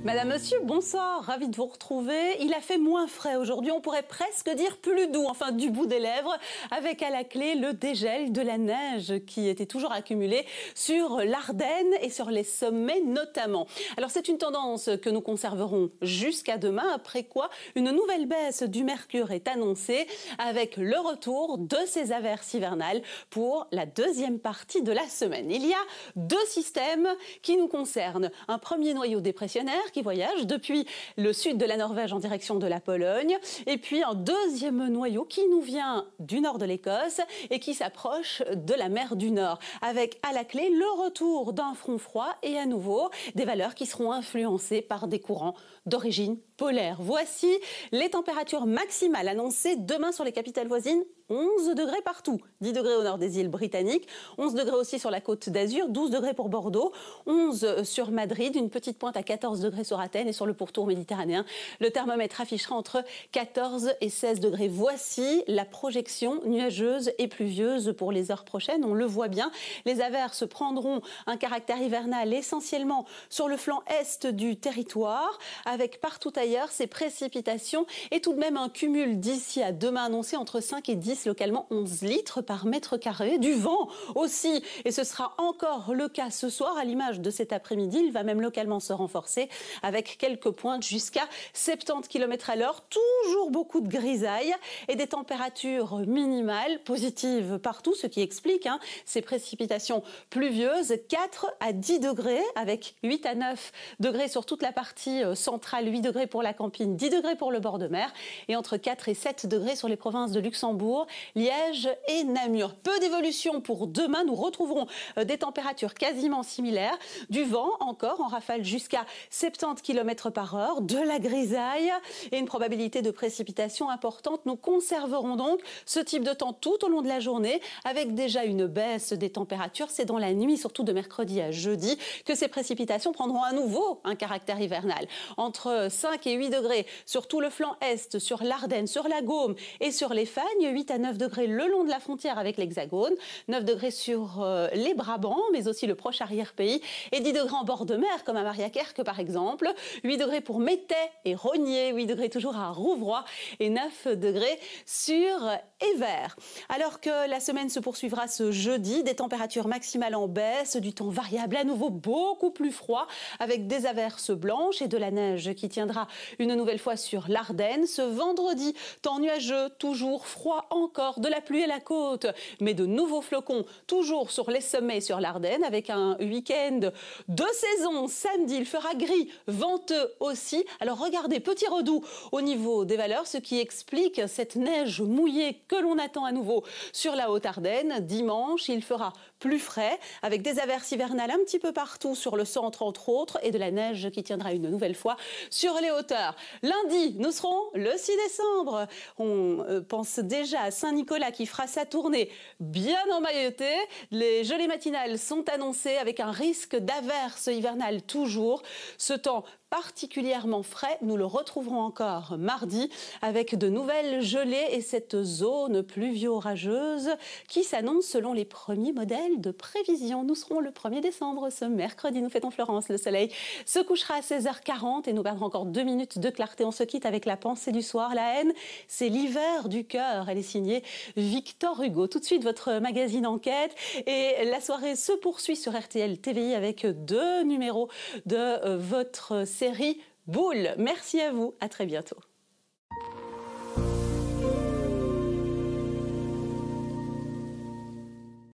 Madame, monsieur, bonsoir, ravi de vous retrouver. Il a fait moins frais aujourd'hui, on pourrait presque dire plus doux, enfin du bout des lèvres, avec à la clé le dégel de la neige qui était toujours accumulée sur l'Ardenne et sur les sommets notamment. Alors c'est une tendance que nous conserverons jusqu'à demain, après quoi une nouvelle baisse du mercure est annoncée avec le retour de ces averses hivernales pour la deuxième partie de la semaine. Il y a deux systèmes qui nous concernent. Un premier noyau dépressionnaire qui voyage depuis le sud de la Norvège en direction de la Pologne, et puis un deuxième noyau qui nous vient du nord de l'Écosse et qui s'approche de la mer du Nord, avec à la clé le retour d'un front froid et à nouveau des valeurs qui seront influencées par des courants d'origine polaire. Voici les températures maximales annoncées demain sur les capitales voisines. 11 degrés partout, 10 degrés au nord des îles britanniques, 11 degrés aussi sur la côte d'Azur, 12 degrés pour Bordeaux, 11 sur Madrid, une petite pointe à 14 degrés sur Athènes et sur le pourtour méditerranéen, le thermomètre affichera entre 14 et 16 degrés. Voici la projection nuageuse et pluvieuse pour les heures prochaines. On le voit bien, les averses prendront un caractère hivernal essentiellement sur le flanc est du territoire, avec partout ailleurs ces précipitations et tout de même un cumul d'ici à demain annoncé entre 5 et 10, localement 11 litres par mètre carré. Du vent aussi, et ce sera encore le cas ce soir à l'image de cet après-midi. Il va même localement se renforcer avec quelques pointes jusqu'à 70 km à l'heure. Toujours beaucoup de grisailles et des températures minimales positives partout, ce qui explique ces précipitations pluvieuses. 4 à 10 degrés avec 8 à 9 degrés sur toute la partie centrale, 8 degrés pour la Campine, 10 degrés pour le bord de mer et entre 4 et 7 degrés sur les provinces de Luxembourg, Liège et Namur. Peu d'évolution pour demain. Nous retrouverons des températures quasiment similaires, du vent encore en rafale jusqu'à 70 km par heure, de la grisaille et une probabilité de précipitation importante. Nous conserverons donc ce type de temps tout au long de la journée avec déjà une baisse des températures. C'est dans la nuit, surtout de mercredi à jeudi, que ces précipitations prendront à nouveau un caractère hivernal. Entre 5 et 8 degrés sur tout le flanc est, sur l'Ardenne, sur la Gaume et sur les Fagnes, 8 à 9 degrés le long de la frontière avec l'Hexagone, 9 degrés sur les Brabants, mais aussi le proche arrière-pays, et 10 degrés en bord de mer, comme à Mariakerke par exemple, 8 degrés pour Métais et Rognier, 8 degrés toujours à Rouvroy, et 9 degrés sur Évert. Alors que la semaine se poursuivra ce jeudi, des températures maximales en baisse, du temps variable à nouveau beaucoup plus froid, avec des averses blanches et de la neige qui tiendra une nouvelle fois sur l'Ardenne. Ce vendredi, temps nuageux, toujours froid encore, de la pluie à la côte, mais de nouveaux flocons, toujours sur les sommets sur l'Ardenne, avec un week-end de saison. Samedi, il fera gris, venteux aussi. Alors regardez, petit redout au niveau des valeurs, ce qui explique cette neige mouillée que l'on attend à nouveau sur la Haute-Ardenne. Dimanche, il fera plus frais, avec des averses hivernales un petit peu partout sur le centre entre autres, et de la neige qui tiendra une nouvelle fois sur les hauteurs. Lundi, nous serons le 6 décembre. On pense déjà à Saint-Nicolas qui fera sa tournée bien emmailloté. Les gelées matinales sont annoncées avec un risque d'averses hivernales toujours. Ce temps particulièrement frais, nous le retrouverons encore mardi avec de nouvelles gelées et cette zone pluvio-orageuse qui s'annonce selon les premiers modèles de prévision. Nous serons le 1er décembre, ce mercredi, nous fêtons Florence. Le soleil se couchera à 16h40 et nous perdrons encore 2 minutes de clarté. On se quitte avec la pensée du soir. La haine, c'est l'hiver du cœur. Elle est signée Victor Hugo. Tout de suite, votre magazine Enquête, et la soirée se poursuit sur RTL TVI avec 2 numéros de votre série Boule. Merci à vous, à très bientôt.